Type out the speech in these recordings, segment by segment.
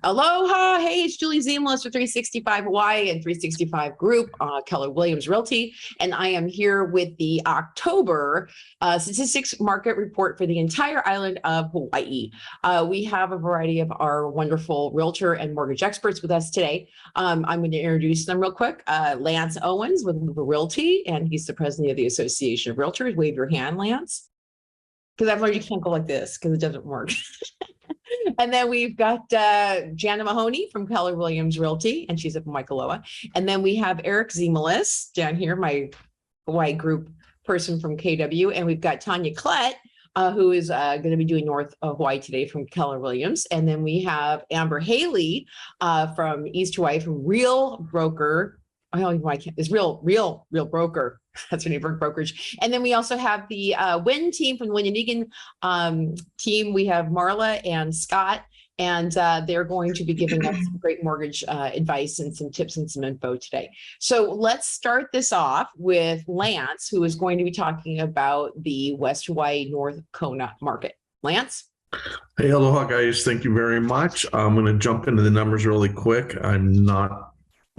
Aloha. Hey, it's Julie Zemelis for 365 Hawaii and 365 Group, Keller Williams Realty. And I am here with the October statistics market report for the entire island of Hawaii. We have a variety of our wonderful realtor and mortgage experts with us today. I'm going to introduce them real quick. Lance Owens with Realty, and he's the president of the Association of Realtors. Wave your hand, Lance. Because I've learned you can't go like this because it doesn't work. And then we've got Jana Mahoney from Keller Williams Realty, and she's up in Waikoloa. And then we have Eric Zemelis down here, my Hawaii group person from KW. And we've got Tanya Klett, who is going to be doing North Hawaii today from Keller Williams. And then we have Amber Haley from East Hawaii from Real Broker. I don't know why I can't. It's Real Broker. That's her name, brokerage. And then we also have the Wynn team from the Wynn and Egan team. We have Marla and Scott, and they're going to be giving us some great mortgage advice and some tips and some info today. So let's start this off with Lance, who is going to be talking about the West Hawaii North Kona market. Lance? Hey, aloha, guys. Thank you very much. I'm going to jump into the numbers really quick.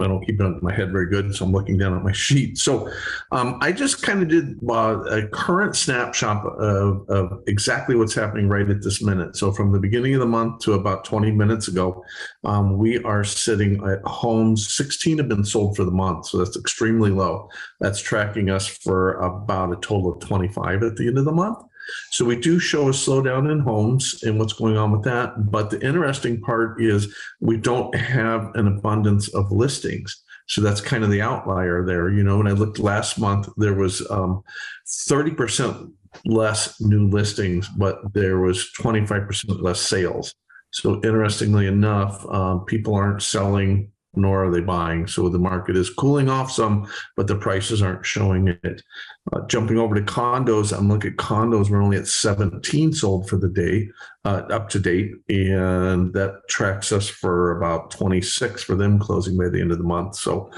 I don't keep it in my head very good, so I'm looking down at my sheet. So I just kind of did a current snapshot of exactly what's happening right at this minute. So from the beginning of the month to about 20 minutes ago, we are sitting at homes. 16 have been sold for the month, so that's extremely low. That's tracking us for about a total of 25 at the end of the month. So we do show a slowdown in homes and what's going on with that. But the interesting part is we don't have an abundance of listings. So that's kind of the outlier there. You know, when I looked last month, there was 30% less new listings, but there was 25% less sales. So interestingly enough, people aren't selling, nor are they buying. So the market is cooling off some, but the prices aren't showing it. Jumping over to condos, I'm looking at condos. We're only at 17 sold for the day, up to date. And that tracks us for about 26 for them closing by the end of the month. So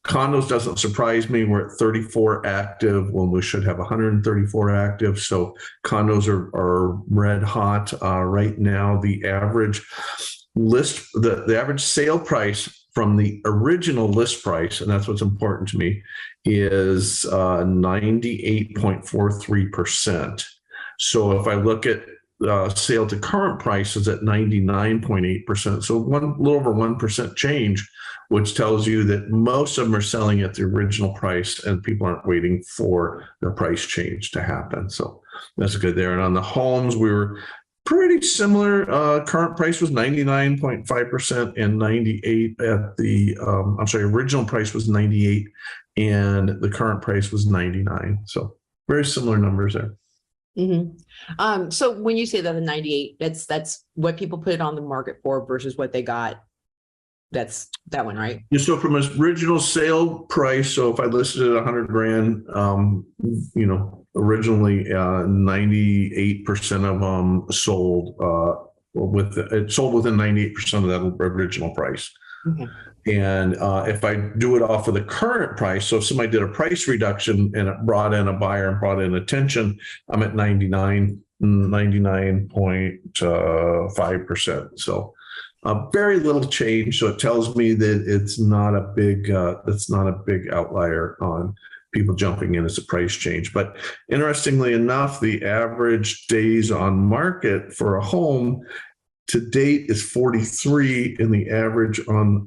condos doesn't surprise me. We're at 34 active when we should have 134 active. So condos are red hot right now. The average the average sale price from the original list price, and that's what's important to me, is 98.43%. So if I look at sale to current prices at 99.8%, so a little over 1% change, which tells you that most of them are selling at the original price and people aren't waiting for the price change to happen. So that's good there. And on the homes, we were pretty similar. Current price was 99.5% and 98 at the, original price was 98 and the current price was 99. So very similar numbers there. Mm-hmm. So when you say that the 98, that's what people put it on the market for versus what they got. That's that one, right? Yeah, so from his original sale price, so if I listed it at 100 grand, originally 98% of them sold sold within 98% of that original price. Okay. And if I do it off of the current price, so if somebody did a price reduction and it brought in a buyer and brought in attention, I'm at 99.5%. So very little change. So it tells me that it's not a big outlier on people jumping in as a price change. But interestingly enough, the average days on market for a home to date is 43, and the average on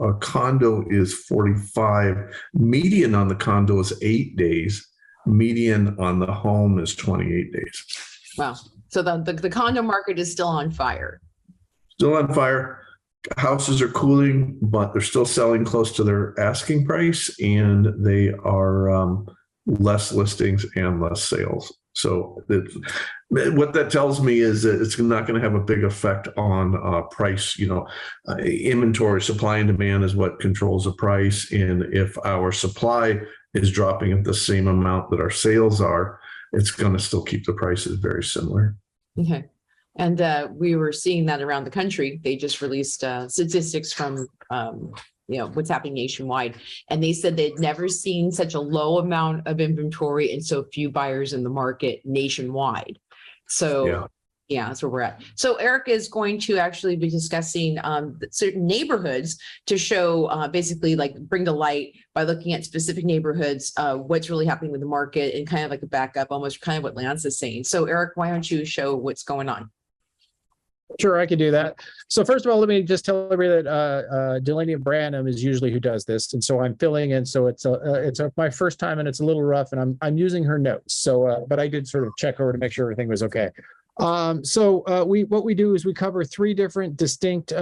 a condo is 45. Median on the condo is 8 days. Median on the home is 28 days. Wow. So the condo market is still on fire. Still on fire. Houses are cooling, but they're still selling close to their asking price, and they are less listings and less sales. So what that tells me is that it's not going to have a big effect on price. Inventory, supply and demand is what controls the price. And if our supply is dropping at the same amount that our sales are, it's going to still keep the prices very similar. Okay. And we were seeing that around the country. They just released statistics from, what's happening nationwide. And they said they'd never seen such a low amount of inventory and so few buyers in the market nationwide. So Yeah, that's where we're at. So Eric is going to actually be discussing certain neighborhoods to show basically like bring to light by looking at specific neighborhoods, what's really happening with the market and kind of like a backup, almost kind of what Lance is saying. So Eric, why don't you show what's going on? Sure, I can do that. So first of all, let me just tell everybody that Delaney and Branham is usually who does this, and so I'm filling in. So it's my first time, and it's a little rough, and I'm using her notes. So, but I did sort of check over to make sure everything was okay. What we do is we cover 3 different distinct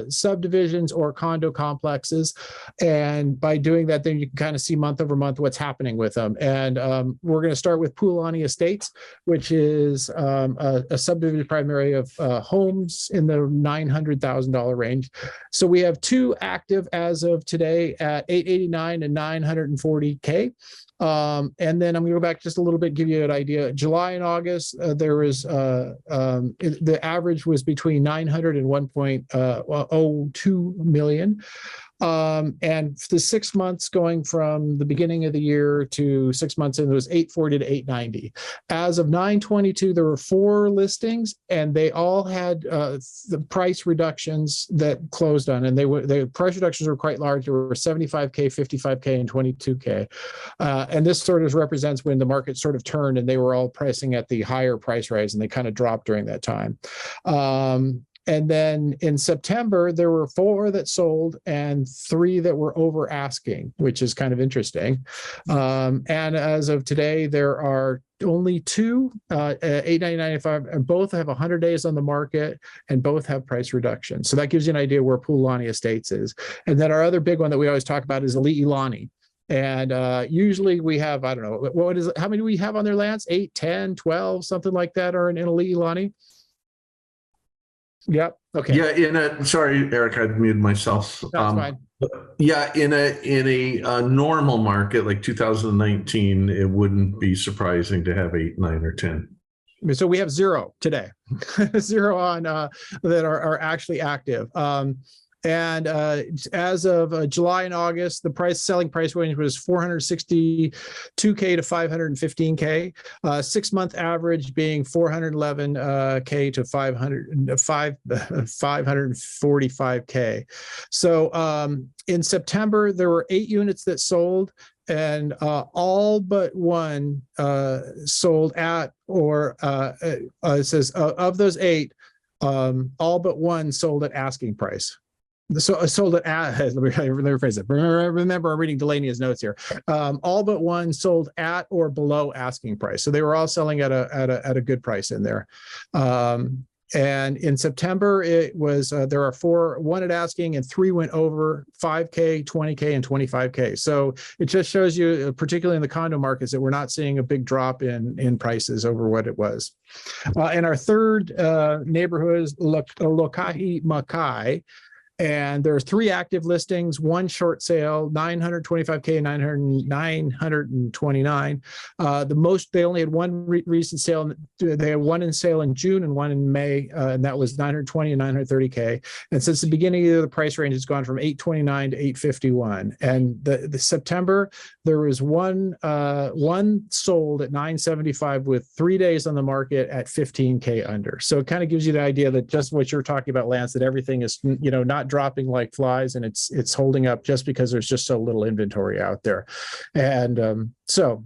subdivisions or condo complexes, and by doing that, then you can kind of see month over month what's happening with them. And we're going to start with Poolani Estates, which is a subdivision primary of homes in the $900,000 range. So we have 2 active as of today at 889 and 940K. And then I'm going to go back just a little bit, give you an idea. July and August, there was the average was between 900 and 1.02 million. And the 6 months going from the beginning of the year to 6 months in, it was 840 to 890. As of 9/22, there were 4 listings, and they all had the price reductions that closed on, and the price reductions were quite large. There were 75K, 55K, and 22K. And this sort of represents when the market sort of turned, and they were all pricing at the higher price rise, and they kind of dropped during that time. And then in September, there were 4 that sold and 3 that were over asking, which is kind of interesting. And as of today, there are only 2, 899.95, and both have 100 days on the market, and both have price reduction. So that gives you an idea where Poolani Estates is. And then our other big one that we always talk about is Elite Ilani. And usually we have, I don't know, what is it? How many do we have on their lands? 8, 10, 12, something like that are in Elite Ilani. Yep. Okay. Yeah. Sorry, Eric, I muted myself. That's fine. Yeah. In a normal market like 2019, it wouldn't be surprising to have 8, 9, or 10. So we have 0 today, 0 on that are actually active. And as of July and August, the selling price range was 462K to 515K. 6-month average being 411K to 545K. So in September, there were 8 units that sold, and all but 1 sold at, or it says of those 8, all but 1 sold at asking price. So sold it at, let me rephrase it. Remember, I'm reading Delaney's notes here. All but 1 sold at or below asking price. So they were all selling at a good price in there. And in September, it was there are 4, 1 at asking, and 3 went over 5K, 20K, and 25K. So it just shows you, particularly in the condo markets, that we're not seeing a big drop in prices over what it was. And our third neighborhood is Lokahi Makai. And there's 3 active listings, 1 short sale, 925K, 929. The most, they only had 1 recent sale. They had 1 in sale in June and 1 in May, and that was 920 and 930K. And since the beginning of the year, the price range has gone from 829 to 851. And the September, there was one sold at 975 with 3 days on the market at 15K under. So it kind of gives you the idea that just what you're talking about, Lance, that everything is, not dropping like flies, and it's holding up just because there's just so little inventory out there. And so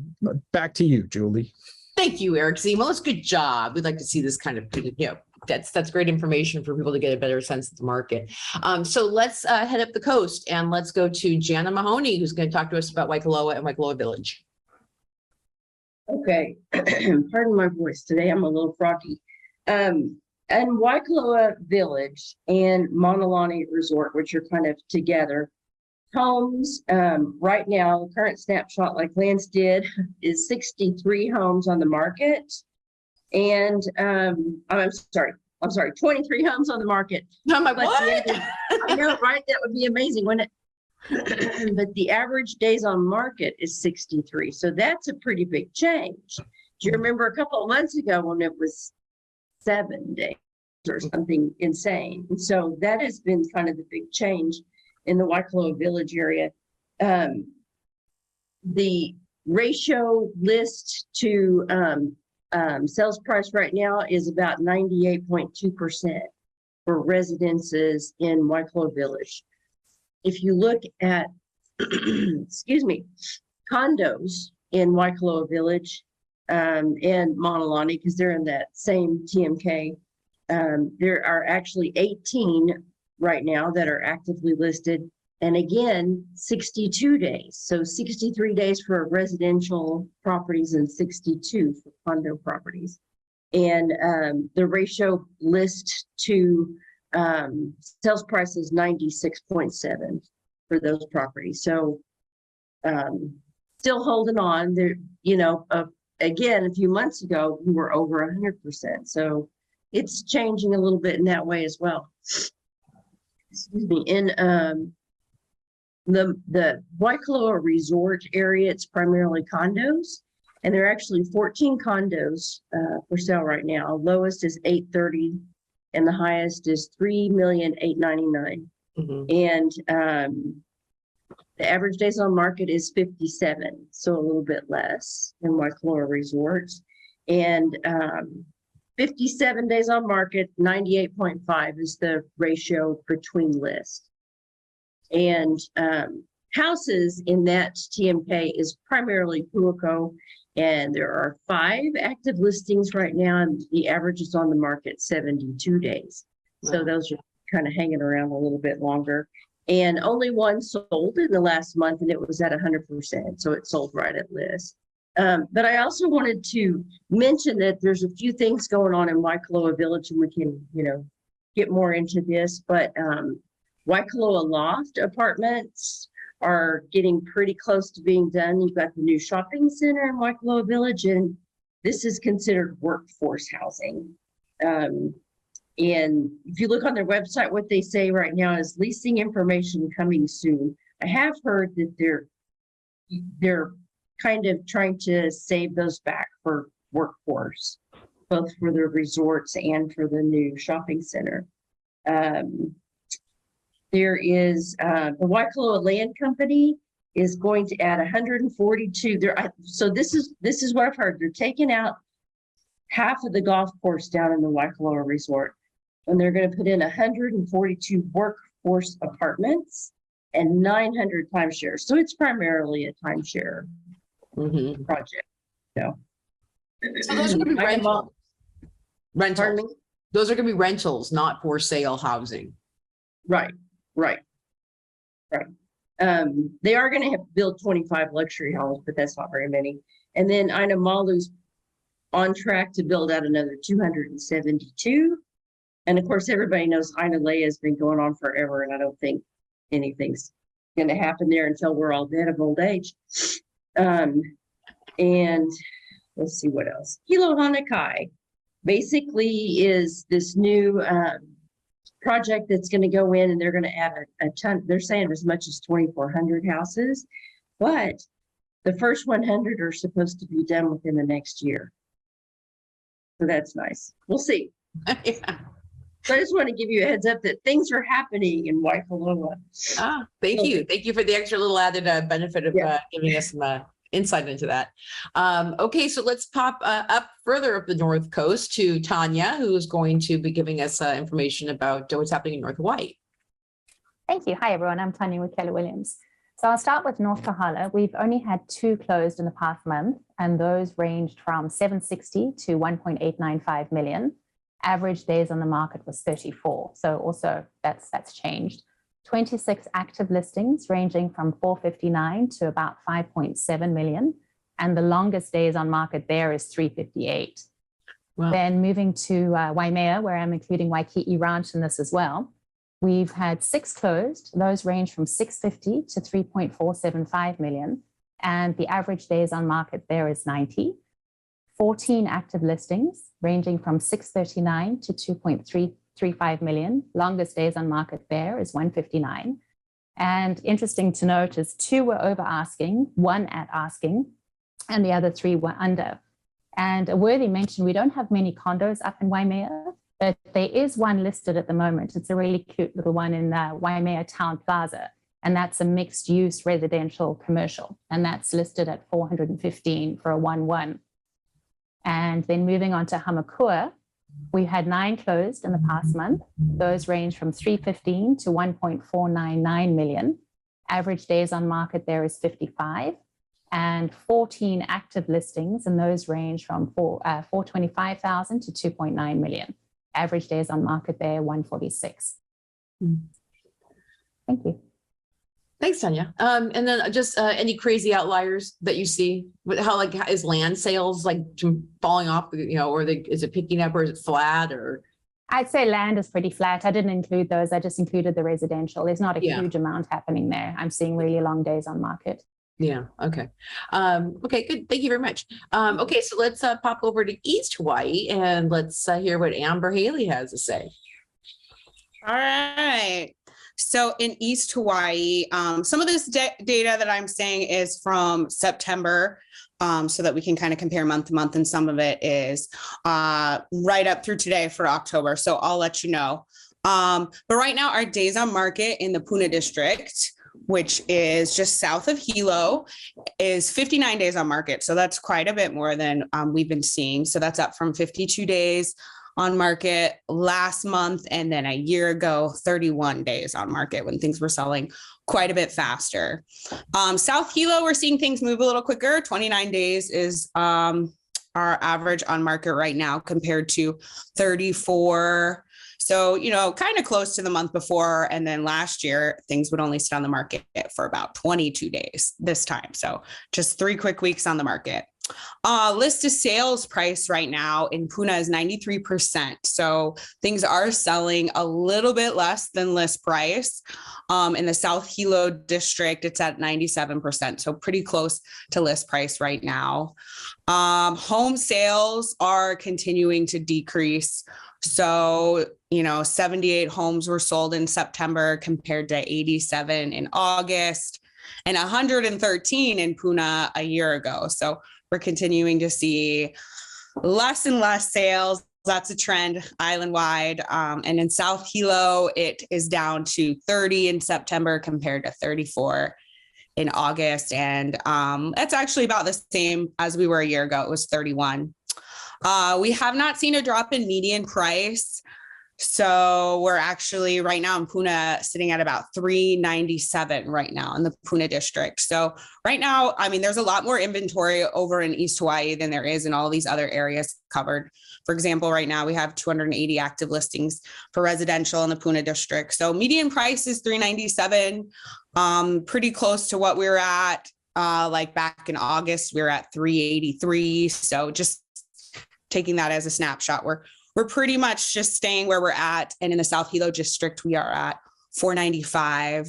back to you, Julie. Thank you, Eric Zima. That's good job. We'd like to see this kind of, that's great information for people to get a better sense of the market. So let's head up the coast, and let's go to Jana Mahoney, who's going to talk to us about Waikoloa and Waikoloa Village. Okay, pardon my voice today. I'm a little froggy. And Waikoloa Village and Monolani Resort, which are kind of together, homes right now, the current snapshot, like Lance did, is 63 homes on the market. And I'm sorry, 23 homes on the market. I'm like, what? I know, right? That would be amazing, wouldn't it? But the average days on market is 63. So that's a pretty big change. Do you remember a couple of months ago when it was 7 days or something insane? And so that has been kind of the big change in the Waikoloa Village area. The ratio list to sales price right now is about 98.2% for residences in Waikoloa Village. If you look at, excuse me, condos in Waikoloa Village and Montalani, because they're in that same TMK, there are actually 18 right now that are actively listed. And again, 62 days. So 63 days for residential properties and 62 for condo properties. And the ratio list to sales price is 96.7 for those properties. So still holding on there, you know, again, a few months ago, we were over 100%. So it's changing a little bit in that way as well. Excuse me. In the Waikoloa Resort area, it's primarily condos, and there are actually 14 condos for sale right now. Lowest is 830, and the highest is 3,899,000. And the average days on market is 57, so a little bit less than Waikoloa Resorts. And 57 days on market, 98.5 is the ratio between lists. And houses in that TMK is primarily Puako, and there are 5 active listings right now, and the average is on the market 72 days. Wow. So those are kind of hanging around a little bit longer. And only one sold in the last month, and it was at 100%, so it sold right at list. But I also wanted to mention that there's a few things going on in Waikoloa Village, and we can, you know, get more into this, but Waikoloa Loft apartments are getting pretty close to being done. You've got the new shopping center in Waikoloa Village, and this is considered workforce housing. And if you look on their website, what they say right now is leasing information coming soon. I have heard that they're kind of trying to save those back for workforce, both for the resorts and for the new shopping center. There is the Waikoloa Land Company is going to add 142 there. So this is what I've heard. They're taking out half of the golf course down in the Waikoloa Resort, and they're going to put in 142 workforce apartments and 900 timeshares. So it's primarily a timeshare project. So those are going to be rentals. Rentals. Those are going to be rentals, not for sale housing. Right. They are going to have build 25 luxury homes, but that's not very many. And then Aina Malu's on track to build out another 272. And of course, everybody knows Aina Lea has been going on forever, and I don't think anything's going to happen there until we're all dead of old age. And let's see what else. Hilo Hanakai basically is this new project that's going to go in, and they're going to add a ton. They're saying as much as 2,400 houses, but the first 100 are supposed to be done within the next year. So that's nice. We'll see. Yeah. So I just want to give you a heads up that things are happening in Waikoloa. Thank you. Thank you for the extra little added benefit of giving us some insight into that. Okay, so let's pop up further up the North Coast to Tanya, who is going to be giving us information about what's happening in North Hawaii. Thank you. Hi, everyone. I'm Tanya with Keller Williams. So I'll start with North Kahala. We've only had 2 closed in the past month, and those ranged from 760 to 1.895 million. Average days on the market was 34. So also that's changed. 26 active listings ranging from 459 to about 5.7 million. And the longest days on market there is 358. Wow. Then moving to Waimea, where I'm including Waikiki Ranch in this as well. We've had 6 closed. Those range from 650 to 3.475 million. And the average days on market there is 90. 14 active listings ranging from 639 to 2.335 million. Longest days on market there is 159. And interesting to note is 2 were over asking, 1 at asking, and the other 3 were under. And a worthy mention, we don't have many condos up in Waimea, but there is one listed at the moment. It's a really cute little one in Waimea Town Plaza. And that's a mixed use residential commercial. And that's listed at 415 for a 1-1. And then moving on to Hamakua, we had 9 closed in the past month. Those range from 315 to 1.499 million. Average days on market there is 55, and 14 active listings, and those range from 425,000 to 2.9 million. Average days on market there 146. Thank you. Thanks, Tanya. And then just any crazy outliers that you see? How is land sales like falling off? Or is it picking up, or is it flat? Or I'd say land is pretty flat. I didn't include those. I just included the residential. There's not a Yeah. huge amount happening there. I'm seeing really long days on market. Yeah. Okay. Okay. Good. Thank you very much. Okay. So let's pop over to East Hawaii and let's hear what Amber Haley has to say. All right. So in East Hawaii, some of this data that I'm saying is from September, so that we can kind of compare month to month, and some of it is right up through today for October. So I'll let you know. But right now, our days on market in the Puna district, which is just south of Hilo, is 59 days on market. So that's quite a bit more than we've been seeing. So that's up from 52 days on market last month, and then a year ago, 31 days on market when things were selling quite a bit faster. South Hilo, we're seeing things move a little quicker. 29 days is our average on market right now compared to 34. So, kind of close to the month before. And then last year, things would only sit on the market for about 22 days this time. So just 3 quick weeks on the market. List to sales price right now in Puna is 93%. So things are selling a little bit less than list price. In the South Hilo district, it's at 97%. So pretty close to list price right now. Home sales are continuing to decrease. So, 78 homes were sold in September compared to 87 in August and 113 in Puna a year ago. So we're continuing to see less and less sales. That's a trend island-wide. And in South Hilo, it is down to 30 in September compared to 34 in August. And that's actually about the same as we were a year ago. It was 31. We have not seen a drop in median price. So we're actually right now in Puna sitting at about 397 right now in the Puna district. So right now, there's a lot more inventory over in East Hawaii than there is in all these other areas covered. For example, right now we have 280 active listings for residential in the Puna district. So median price is 397, pretty close to what we were at. Like back in August, we were at 383. So just taking that as a snapshot, we're pretty much just staying where we're at. And in the South Hilo district, we are at 495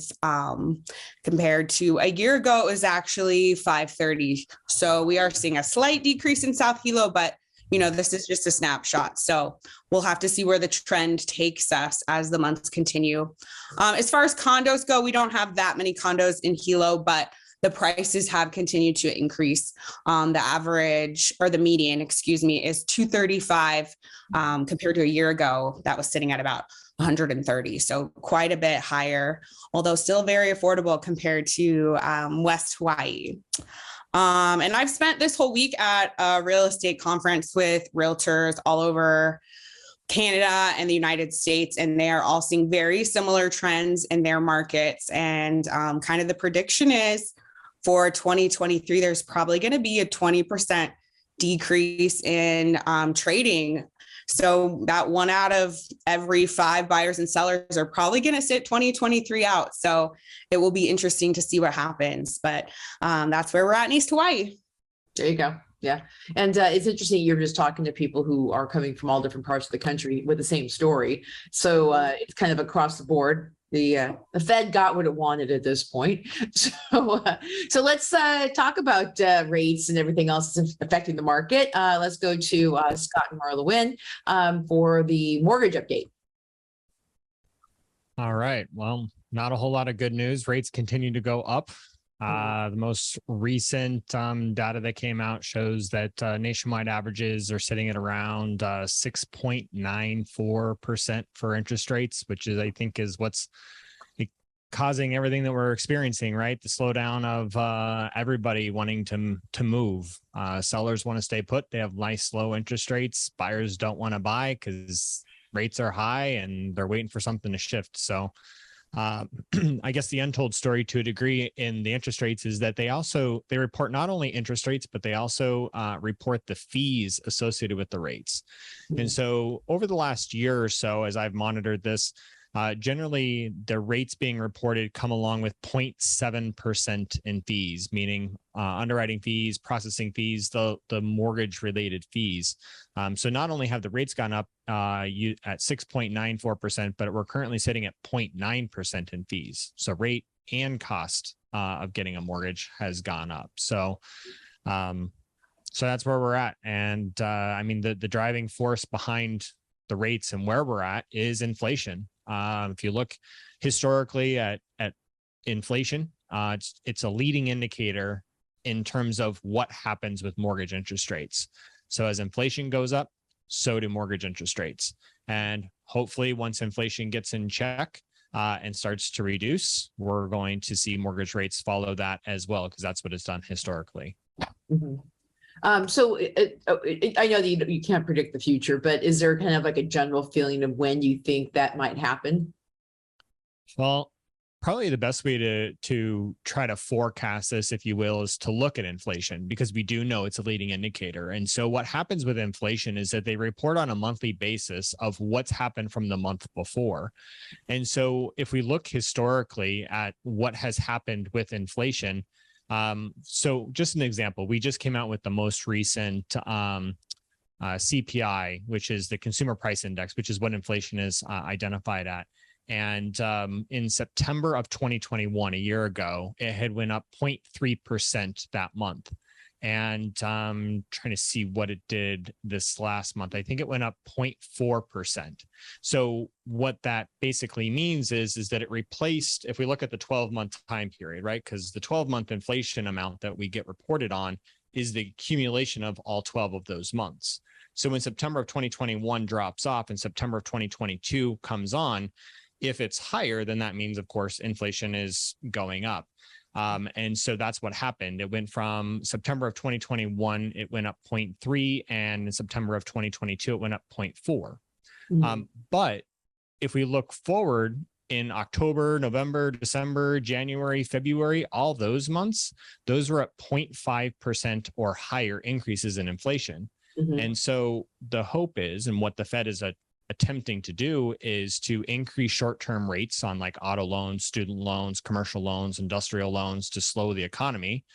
compared to a year ago, it was actually 530. So we are seeing a slight decrease in South Hilo, but this is just a snapshot. So we'll have to see where the trend takes us as the months continue. As far as condos go, we don't have that many condos in Hilo, but the prices have continued to increase. The average, or the median, is 235 compared to a year ago that was sitting at about 130. So quite a bit higher, although still very affordable compared to West Hawaii. And I've spent this whole week at a real estate conference with realtors all over Canada and the United States, and they are all seeing very similar trends in their markets. And kind of the prediction is for 2023, there's probably going to be a 20% decrease in trading. So that 1 out of every 5 buyers and sellers are probably going to sit 2023 out. So it will be interesting to see what happens. But that's where we're at in East Hawaii. There you go. Yeah. And it's interesting. You're just talking to people who are coming from all different parts of the country with the same story. So it's kind of across the board. The Fed got what it wanted at this point. So let's talk about rates and everything else that's affecting the market. Let's go to Scott and Marla Wynn for the mortgage update. All right. Well, not a whole lot of good news. Rates continue to go up. The most recent data that came out shows that nationwide averages are sitting at around 6.94% for interest rates, which is, I think, is what's causing everything that we're experiencing, right? The slowdown of everybody wanting to move. Sellers want to stay put. They have nice low interest rates. Buyers don't want to buy because rates are high and they're waiting for something to shift. So I guess the untold story to a degree in the interest rates is that they report not only interest rates, but they also report the fees associated with the rates. And so over the last year or so, as I've monitored this, generally the rates being reported come along with 0.7% in fees, meaning underwriting fees, processing fees, the mortgage related fees. So not only have the rates gone up at 6.94%, but we're currently sitting at 0.9% in fees. So rate and cost of getting a mortgage has gone up. So that's where we're at. And I mean, the driving force behind the rates and where we're at is inflation. If you look historically at inflation, it's a leading indicator in terms of what happens with mortgage interest rates. So as inflation goes up, so do mortgage interest rates. And hopefully once inflation gets in check and starts to reduce, we're going to see mortgage rates follow that as well, because that's what it's done historically. Mm-hmm. So I know that you can't predict the future, but is there kind of like a general feeling of when you think that might happen? Well, probably the best way to try to forecast this, if you will, is to look at inflation, because we do know it's a leading indicator. And so what happens with inflation is that they report on a monthly basis of what's happened from the month before. And so if we look historically at what has happened with inflation, so just an example, we just came out with the most recent CPI, which is the Consumer Price Index, which is what inflation is identified at. And in September of 2021, a year ago, it had went up 0.3% that month. And trying to see what it did this last month. I think it went up 0.4%. So what that basically means is that it replaced, if we look at the 12-month time period, right? Because the 12-month inflation amount that we get reported on is the accumulation of all 12 of those months. So when September of 2021 drops off and September of 2022 comes on, if it's higher, then that means, of course, inflation is going up. And so that's what happened. It went from September of 2021, it went up 0.3, and in September of 2022, it went up 0.4. Mm-hmm. But if we look forward in October, November, December, January, February, all those months, those were at 0.5% or higher increases in inflation. Mm-hmm. And so the hope is, and what the Fed is attempting to do, is to increase short-term rates on like auto loans, student loans, commercial loans, industrial loans to slow the economy.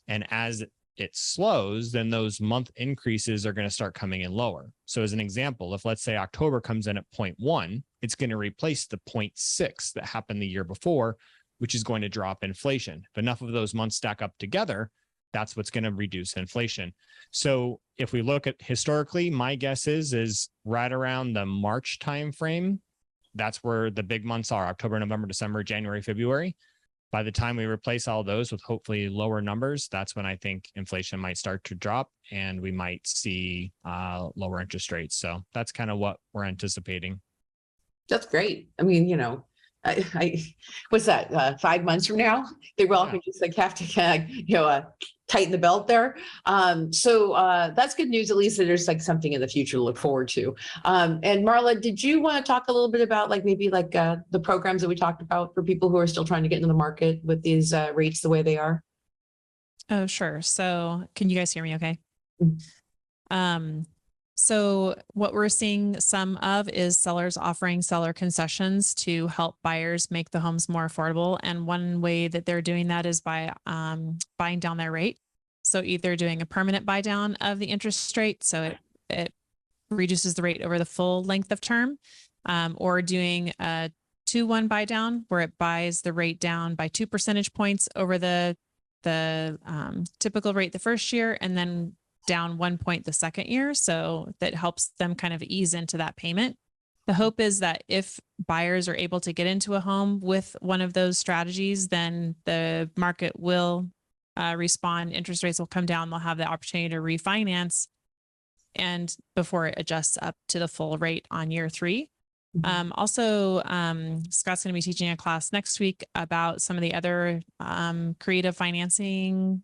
And as it slows, then those month increases are going to start coming in lower. So as an example, if let's say October comes in at 0.1, it's going to replace the 0.6 that happened the year before, which is going to drop inflation. If enough of those months stack up together, that's what's going to reduce inflation. So if we look at historically, my guess is right around the March timeframe, that's where the big months are: October, November, December, January, February. By the time we replace all those with hopefully lower numbers, that's when I think inflation might start to drop and we might see lower interest rates. So that's kind of what we're anticipating. That's great. I mean, you know, I what's that, 5 months from now, they will all just like have to kind of, tighten the belt there. So that's good news, at least that there's like something in the future to look forward to. And Marla, did you want to talk a little bit about like maybe like the programs that we talked about for people who are still trying to get into the market with these rates the way they are? Oh, sure. So can you guys hear me okay? So what we're seeing some of is sellers offering seller concessions to help buyers make the homes more affordable. And one way that they're doing that is by buying down their rate. So either doing a permanent buy down of the interest rate, so it reduces the rate over the full length of term, or doing a 2-1 buy down where it buys the rate down by 2 percentage points over the typical rate the first year, and then down 1 point the second year. So that helps them kind of ease into that payment. The hope is that if buyers are able to get into a home with one of those strategies, then the market will respond, interest rates will come down, they'll have the opportunity to refinance, and before it adjusts up to the full rate on year 3. Also, Scott's going to be teaching a class next week about some of the other creative financing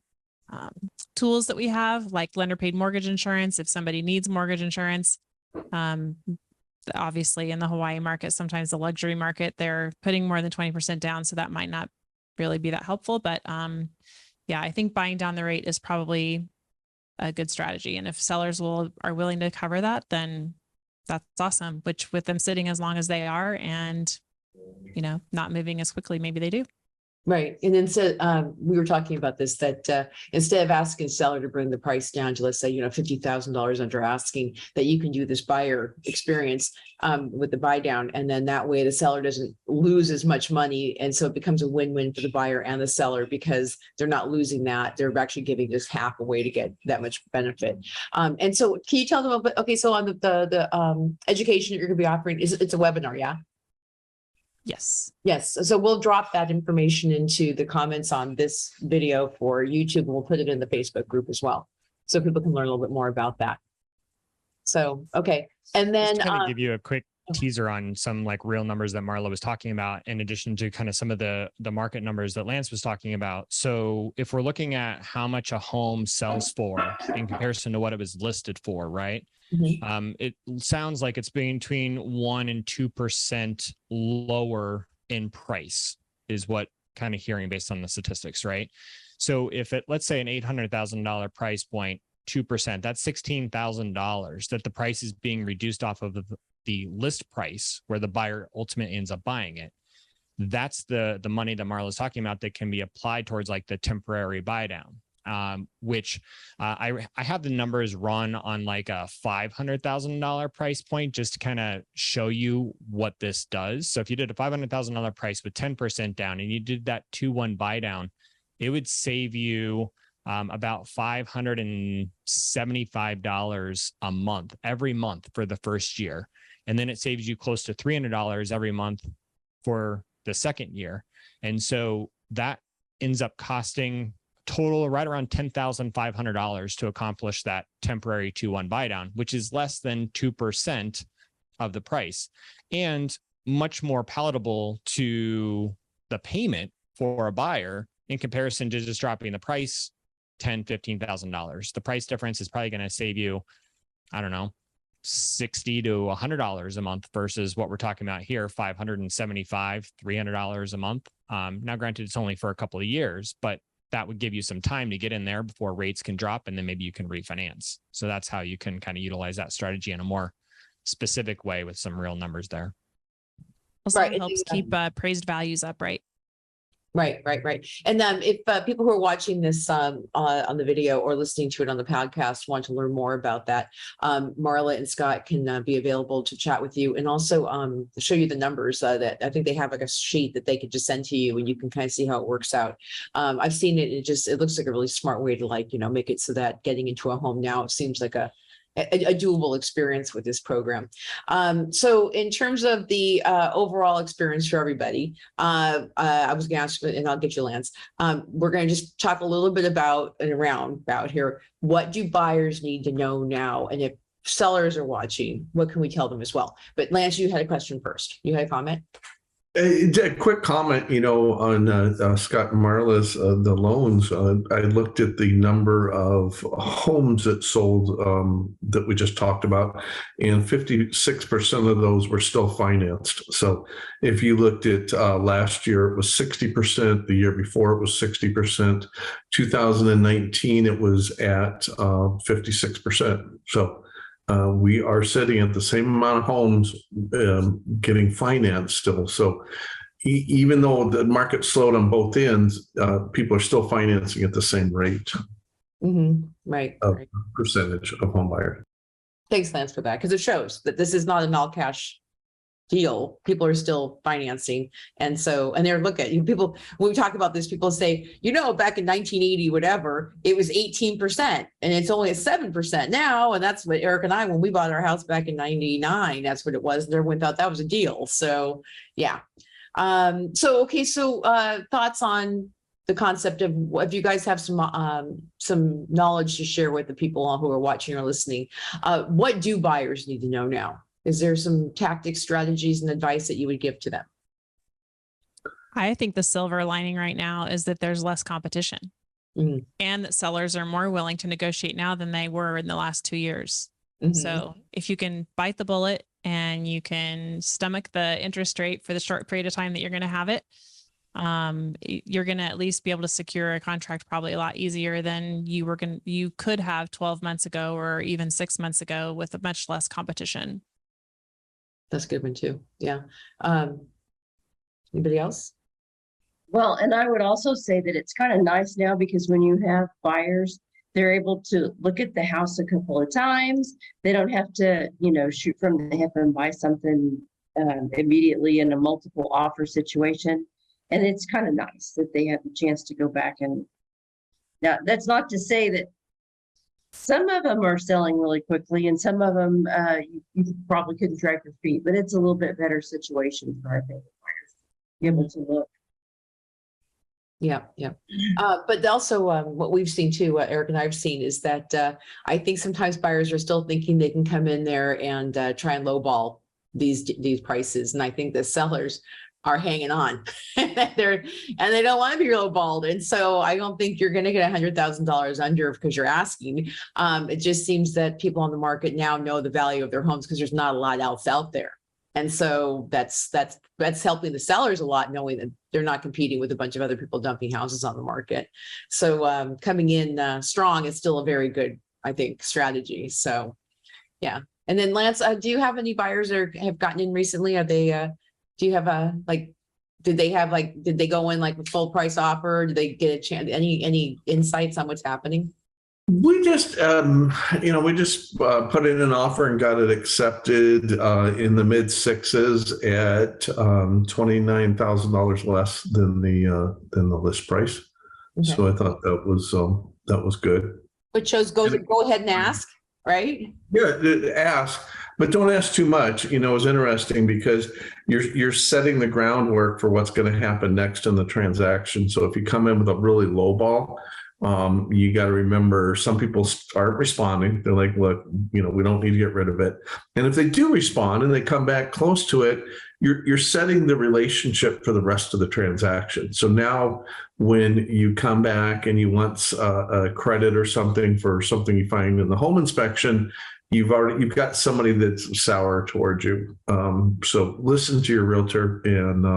tools that we have, like lender paid mortgage insurance. If somebody needs mortgage insurance, obviously in the Hawaii market, sometimes the luxury market, they're putting more than 20% down. So that might not really be that helpful. But yeah, I think buying down the rate is probably a good strategy. And if sellers are willing to cover that, then that's awesome. Which with them sitting as long as they are and, you know, not moving as quickly, maybe they do. Right. And then so we were talking about this, that instead of asking a seller to bring the price down to, let's say, you know, $50,000 under asking, that you can do this buyer experience with the buy down. And then that way the seller doesn't lose as much money. And so it becomes a win-win for the buyer and the seller because they're not losing that. They're actually giving just half away to get that much benefit. And so can you tell them about, okay, so on the education that you're going to be offering, it's a webinar, yeah? Yes. Yes. So we'll drop that information into the comments on this video for YouTube, and we'll put it in the Facebook group as well, so people can learn a little bit more about that. So, okay. And then just kind of give you a quick teaser on some like real numbers that Marla was talking about, in addition to kind of some of the market numbers that Lance was talking about. So if we're looking at how much a home sells for in comparison to what it was listed for, right? Mhm. It sounds like it's between 1% and 2% lower in price is what kind of hearing based on the statistics, right? So if let's say an $800,000 price point, 2%, that's $16,000 that the price is being reduced off of the list price where the buyer ultimately ends up buying it. That's the money that Marla's talking about that can be applied towards like the temporary buy down. Which I have the numbers run on like a $500,000 price point just to kind of show you what this does. So if you did a $500,000 price with 10% down and you did that 2-1 buy down, it would save you about $575 a month, every month for the first year. And then it saves you close to $300 every month for the second year. And so that ends up costing total right around $10,500 to accomplish that temporary 2-1 buy down, which is less than 2% of the price and much more palatable to the payment for a buyer in comparison to just dropping the price $10,000, $15,000. The price difference is probably going to save you, I don't know, $60 to $100 a month versus what we're talking about here, $575, $300 a month. Now, granted, it's only for a couple of years, but that would give you some time to get in there before rates can drop, and then maybe you can refinance. So that's how you can kind of utilize that strategy in a more specific way with some real numbers there. Also Right. helps keep appraised values up, right? Right. And if people who are watching this on the video or listening to it on the podcast want to learn more about that, Marla and Scott can be available to chat with you and also show you the numbers that I think they have like a sheet that they could just send to you and you can kind of see how it works out. I've seen it. It looks like a really smart way to make it so that getting into a home now seems like a doable experience with this program. So in terms of the overall experience for everybody, I was going to ask, and I'll get you, Lance, we're going to just talk a little bit about here. What do buyers need to know now? And if sellers are watching, what can we tell them as well? But Lance, you had a question first. You had a comment? A quick comment, on Scott and Marla's the loans. I looked at the number of homes that sold that we just talked about, and 56% of those were still financed. So if you looked at last year, it was 60%. The year before, it was 60%. 2019, it was at 56%. So we are sitting at the same amount of homes getting financed still. So even though the market slowed on both ends, people are still financing at the same rate. Mm-hmm. Right. Percentage of home buyers. Thanks, Lance, for that, because it shows that this is not an all cash deal. People are still financing. And they're people, when we talk about this, people say, back in 1980, whatever, it was 18% and it's only at 7% now. And that's what Eric and I, when we bought our house back in 99, that's what it was. And everyone thought that was a deal. So yeah. Thoughts on the concept of, if you guys have some knowledge to share with the people who are watching or listening, what do buyers need to know now? Is there some tactics, strategies, and advice that you would give to them? I think the silver lining right now is that there's less competition Mhm. and that sellers are more willing to negotiate now than they were in the last 2 years. Mhm. So if you can bite the bullet and you can stomach the interest rate for the short period of time that you're going to have it, you're going to at least be able to secure a contract probably a lot easier than you could have 12 months ago or even 6 months ago with a much less competition. That's a good one too. Yeah. Anybody else? Well, and I would also say that it's kind of nice now because when you have buyers, they're able to look at the house a couple of times. They don't have to, shoot from the hip and buy something immediately in a multiple offer situation. And it's kind of nice that they have the chance to go back. And now that's not to say that some of them are selling really quickly and some of them you probably couldn't drag your feet, but it's a little bit better situation for our buyers be able to look. Yeah, yeah. But also what we've seen too, Eric and I've seen is that I think sometimes buyers are still thinking they can come in there and try and lowball these prices. And I think the sellers are hanging on and they don't want to be lowballed. And so I don't think you're going to get $100,000 under because you're asking. It just seems that people on the market now know the value of their homes because there's not a lot else out there. And so that's helping the sellers a lot, knowing that they're not competing with a bunch of other people dumping houses on the market. So coming in strong is still a very good, I think, strategy. So, yeah. And then Lance, do you have any buyers that have gotten in recently? Are they? Do you have did they go in like with full price offer? Did they get a chance? Any insights on what's happening? We just, put in an offer and got it accepted in the mid sixes at $29,000 less than the list price. Okay. So I thought that was good. Which shows go ahead and ask, right? Yeah, ask, but don't ask too much. It's interesting because you're setting the groundwork for what's going to happen next in the transaction. So if you come in with a really low ball, you got to remember some people aren't responding. They're like, look, we don't need to get rid of it. And if they do respond and they come back close to it, you're setting the relationship for the rest of the transaction. So now when you come back and you want a credit or something for something you find in the home inspection, you've got somebody that's sour towards you. So listen to your realtor and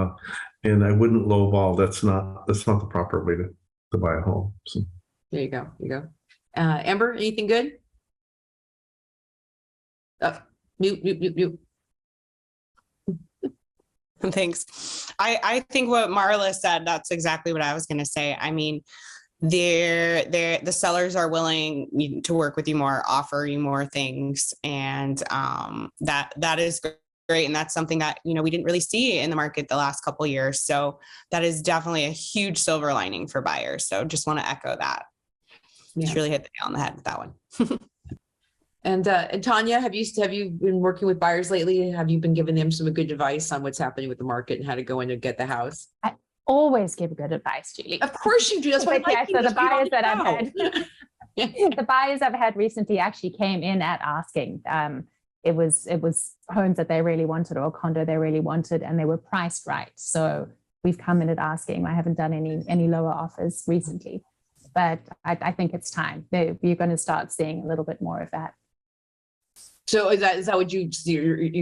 I wouldn't lowball. That's not the proper way to buy a home. So. There you go. Amber, anything good? Mute. Thanks. I think what Marla said, that's exactly what I was going to say. I mean, the sellers are willing to work with you more, offer you more things. And that is great. And that's something that, we didn't really see in the market the last couple of years. So that is definitely a huge silver lining for buyers. So just want to echo that. Yeah. Just really hit the nail on the head with that one. And Tanya, have you been working with buyers lately? Have you been giving them some good advice on what's happening with the market and how to go in and get the house? I always give good advice, Julie. Of course you do. That's why I like so the buyers that I've had. The buyers I've had recently actually came in at asking. It was homes that they really wanted or a condo they really wanted, and they were priced right. So we've come in at asking. I haven't done any lower offers recently, but I think it's time. You're going to start seeing a little bit more of that. So is that what you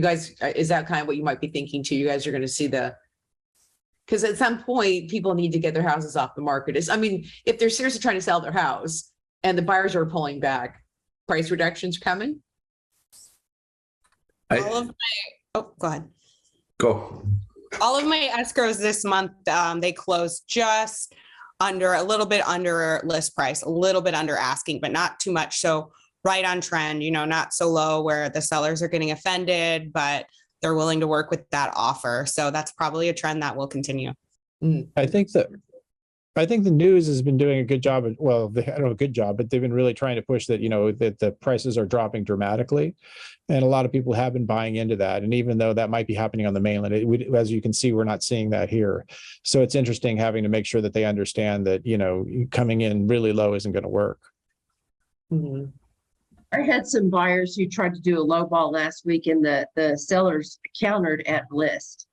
guys, is that kind of what you might be thinking too? You guys are going to see because at some point people need to get their houses off the market. If they're seriously trying to sell their house and the buyers are pulling back, price reductions coming. Go ahead. Go. All of my escrows this month, they closed just a little bit under list price, a little bit under asking, but not too much. So right on trend, not so low where the sellers are getting offended, but they're willing to work with that offer. So that's probably a trend that will continue. I think the news has been doing a good job. I don't know a good job, but they've been really trying to push that, that the prices are dropping dramatically. And a lot of people have been buying into that. And even though that might be happening on the mainland, as you can see, we're not seeing that here. So it's interesting having to make sure that they understand that, coming in really low isn't going to work. Mm-hmm. I had some buyers who tried to do a low ball last week and the sellers countered at list.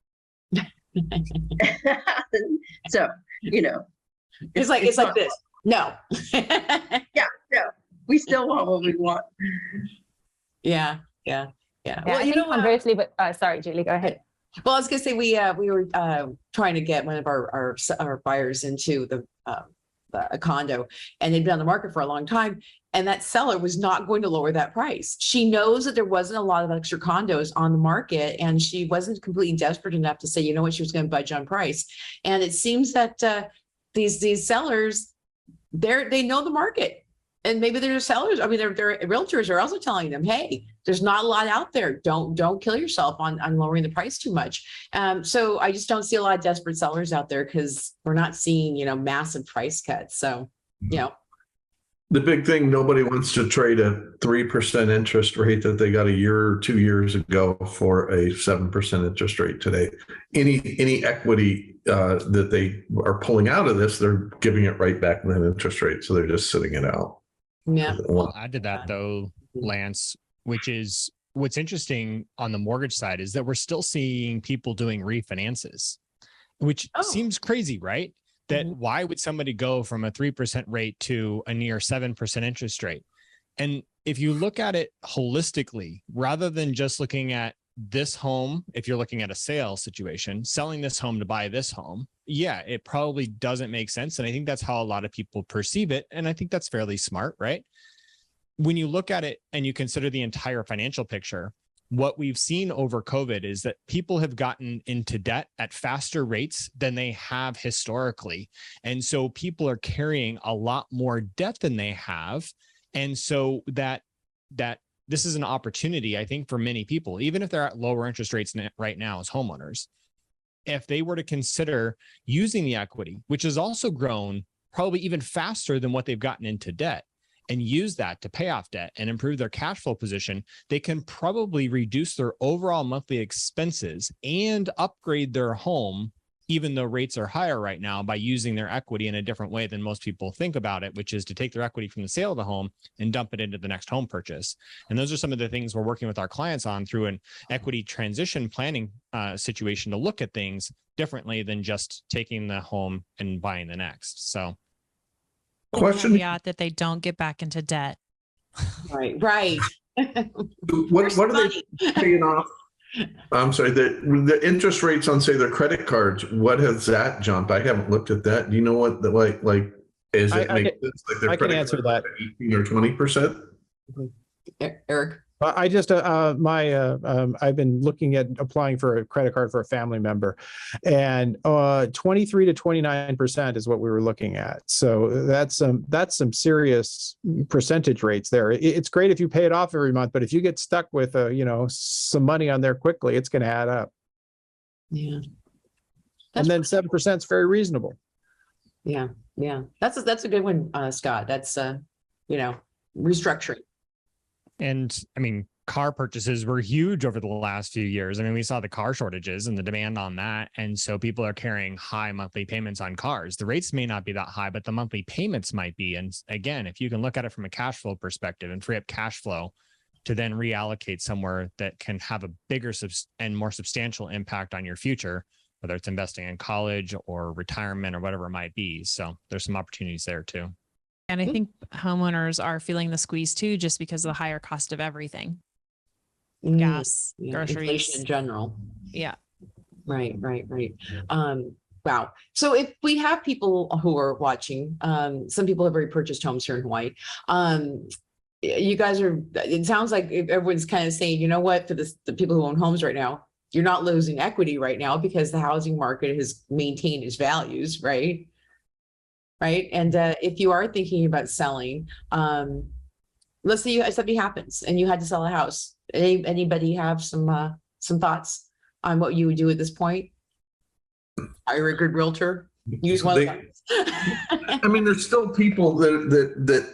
So, It's like this. No. yeah, we still want what we want. Yeah. Yeah, Well, I think conversely, but sorry, Julie, go ahead. Well, I was gonna say we were trying to get one of our buyers into a condo, and they'd been on the market for a long time, and that seller was not going to lower that price. She knows that there wasn't a lot of extra condos on the market, and she wasn't completely desperate enough to say, you know what, she was going to budge on price. And it seems that these sellers, they know the market. And maybe their sellers, I mean, their realtors are also telling them, hey, there's not a lot out there. Don't kill yourself on lowering the price too much. So I just don't see a lot of desperate sellers out there because we're not seeing, massive price cuts. So, The big thing, nobody wants to trade a 3% interest rate that they got a year or 2 years ago for a 7% interest rate today. Any equity that they are pulling out of this, they're giving it right back in that interest rate. So they're just sitting it out. Yeah. I'll add to that though, Lance, which is what's interesting on the mortgage side is that we're still seeing people doing refinances, which seems crazy, right? That why would somebody go from a 3% rate to a near 7% interest rate? And if you look at it holistically, rather than just looking at this home, if you're looking at a sales situation, selling this home to buy this home, yeah, it probably doesn't make sense. And I think that's how a lot of people perceive it. And I think that's fairly smart, right? When you look at it and you consider the entire financial picture, what we've seen over COVID is that people have gotten into debt at faster rates than they have historically. And so people are carrying a lot more debt than they have. And so that this is an opportunity, I think, for many people, even if they're at lower interest rates right now as homeowners, if they were to consider using the equity, which has also grown probably even faster than what they've gotten into debt, and use that to pay off debt and improve their cash flow position, they can probably reduce their overall monthly expenses and upgrade their home, even though rates are higher right now, by using their equity in a different way than most people think about it, which is to take their equity from the sale of the home and dump it into the next home purchase. And those are some of the things we're working with our clients on through an equity transition planning situation to look at things differently than just taking the home and buying the next. So Question. Caveat that they don't get back into debt. Right. What are they paying off? I'm sorry, the interest rates on, say, their credit cards, what has that jumped? I haven't looked at that. Do you know what the like is it make sense? Like their I can answer that. 18 or 20%? Eric. I just I've been looking at applying for a credit card for a family member, and 23 to 29% is what we were looking at. So that's some serious percentage rates there. It's great if you pay it off every month, but if you get stuck with some money on there quickly, it's going to add up. Yeah. And then 7% is very reasonable. Yeah. That's a good one, Scott. That's restructuring. And I mean, car purchases were huge over the last few years. I mean, we saw the car shortages and the demand on that. And so people are carrying high monthly payments on cars. The rates may not be that high, but the monthly payments might be. And again, if you can look at it from a cash flow perspective and free up cash flow to then reallocate somewhere that can have a bigger and more substantial impact on your future, whether it's investing in college or retirement or whatever it might be. So there's some opportunities there too. And I think homeowners are feeling the squeeze too, just because of the higher cost of everything. Gas, groceries. Inflation in general. Yeah. Right. Wow. So if we have people who are watching, some people have already purchased homes here in Hawaii. You guys it sounds like everyone's kind of saying, you know what, for the people who own homes right now, you're not losing equity right now because the housing market has maintained its values, right? Right. And if you are thinking about selling, let's say something happens and you had to sell a house. Anybody have some thoughts on what you would do at this point? Hire a good realtor. Use one. I mean, there's still people that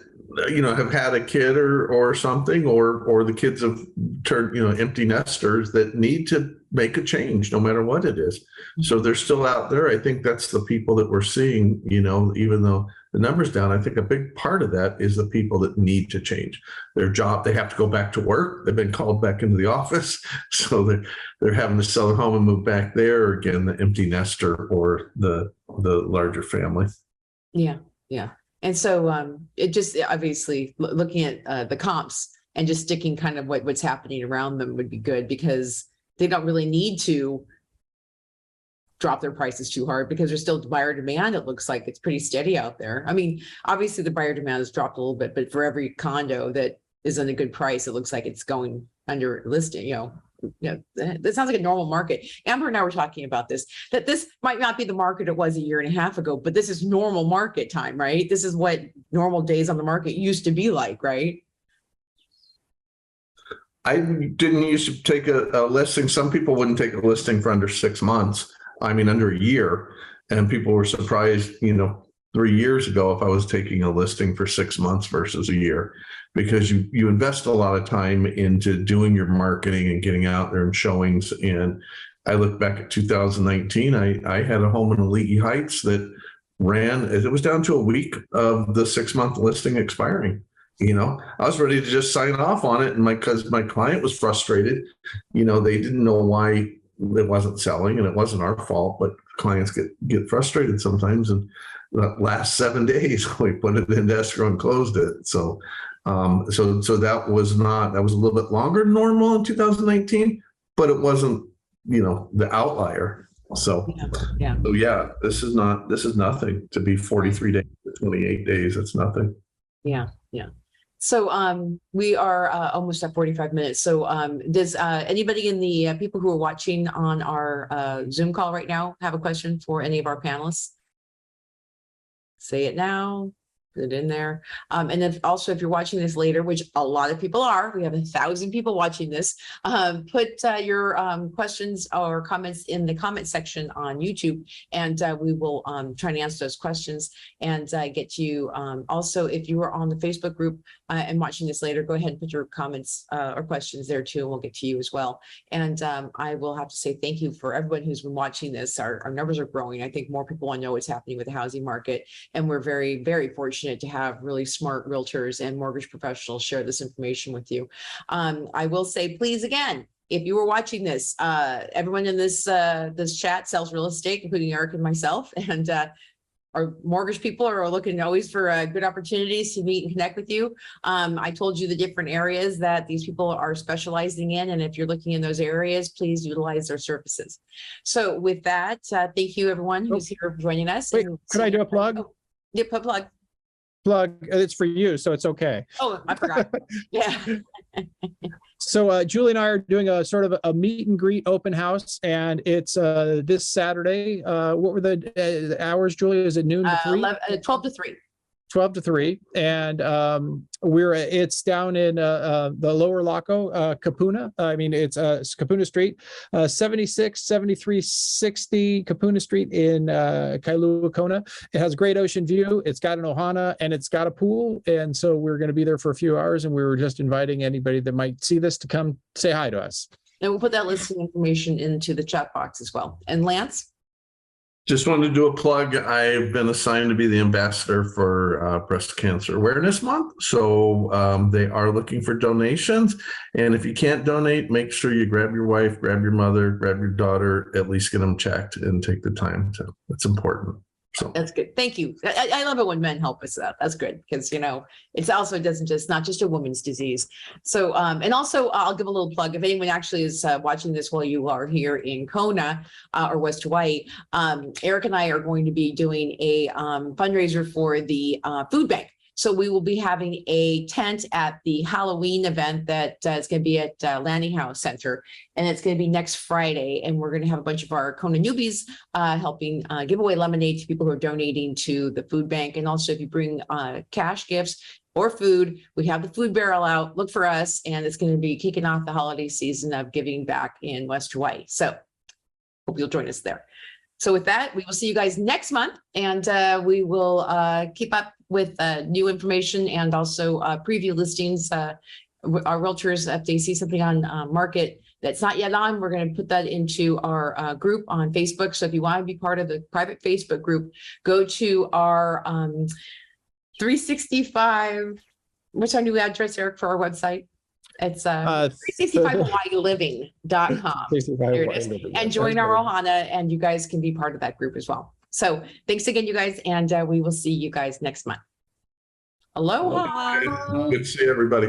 have had a kid or something, or the kids have turned empty nesters that need to make a change no matter what it is. So they're still out there. I think that's the people that we're seeing, even though the numbers down. I think a big part of that is the people that need to change their job. They have to go back to work. They've been called back into the office. So they're having to sell their home and move back there, or again, the empty nester or the larger family. Yeah. Yeah. And so it just obviously looking at the comps and just sticking kind of what's happening around them would be good, because they don't really need to drop their prices too hard because there's still buyer demand. It looks like it's pretty steady out there. I mean, obviously the buyer demand has dropped a little bit, but for every condo that is in a good price, it looks like it's going under listing, that sounds like a normal market. Amber and I were talking about this, that this might not be the market it was a year and a half ago, but this is normal market time, right? This is what normal days on the market used to be like, right? I didn't used to take a listing. Some people wouldn't take a listing for under 6 months. I mean, under a year. And people were surprised, 3 years ago, if I was taking a listing for 6 months versus a year, because you invest a lot of time into doing your marketing and getting out there and showings. And I look back at 2019, I had a home in Leahy Heights that ran, it was down to a week of the 6 month listing expiring. I was ready to just sign off on it. And because my client was frustrated, they didn't know why it wasn't selling, and it wasn't our fault, but clients get frustrated sometimes. And the last 7 days, we put it in escrow and closed it. So that was a little bit longer than normal in 2019, but it wasn't, the outlier. So yeah, this is nothing to be 43 days to 28 days. It's nothing. Yeah. So we are almost at 45 minutes. So does anybody in the people who are watching on our Zoom call right now have a question for any of our panelists? Say it now. Put it in there. And then also, if you're watching this later, which a lot of people are, we have 1,000 people watching this, put your questions or comments in the comment section on YouTube, and we will try to answer those questions and get to you. Also, if you are on the Facebook group and watching this later, go ahead and put your comments or questions there too, and we'll get to you as well. And I will have to say thank you for everyone who's been watching this. Our numbers are growing. I think more people want to know what's happening with the housing market, and we're very, very fortunate to have really smart realtors and mortgage professionals share this information with you. I will say, please, again, if you were watching this, everyone in this chat sells real estate, including Eric and myself, and our mortgage people are looking always for good opportunities to meet and connect with you. I told you the different areas that these people are specializing in, and if you're looking in those areas, please utilize their services. So with that, thank you everyone who's here joining us. Wait, could I do a plug? Oh, yeah, put plug. It's for you, so it's okay. Oh, I forgot. Yeah. So Julie and I are doing a sort of a meet and greet open house, and it's this Saturday. What were the hours, Julie? Is it noon to 3? 12 to 3. 12 to 3. And it's down in the lower Laco, Capuna. I mean, it's Capuna Street, 7360 Capuna Street in Kailua Kona. It has a great ocean view. It's got an ohana and it's got a pool. And so we're going to be there for a few hours, and we were just inviting anybody that might see this to come say hi to us. And we'll put that listing information into the chat box as well. And Lance? Just wanted to do a plug. I've been assigned to be the ambassador for Breast Cancer Awareness Month. So they are looking for donations. And if you can't donate, make sure you grab your wife, grab your mother, grab your daughter, at least get them checked and take the time to. It's important. So that's good. Thank you. I love it when men help us out. That's good, because it's also not just a woman's disease. So and also I'll give a little plug. If anyone actually is watching this while you are here in Kona or West Hawaii, Eric and I are going to be doing a fundraiser for the food bank. So we will be having a tent at the Halloween event that is going to be at Landing House Center, and it's going to be next Friday. And we're going to have a bunch of our Kona newbies helping give away lemonade to people who are donating to the food bank. And also, if you bring cash gifts or food, we have the food barrel out. Look for us, and it's going to be kicking off the holiday season of giving back in West Hawaii. So hope you'll join us there. So with that, we will see you guys next month, and we will keep up with new information and also preview listings. Our realtors, if they see something on market that's not yet on, we're going to put that into our group on Facebook. So if you want to be part of the private Facebook group, go to our 365. What's our new address, Eric, for our website? It's 365hawaiiliving.com. There it is. And join our Ohana, and you guys can be part of that group as well. So thanks again, you guys, and we will see you guys next month. Aloha. Good to see everybody.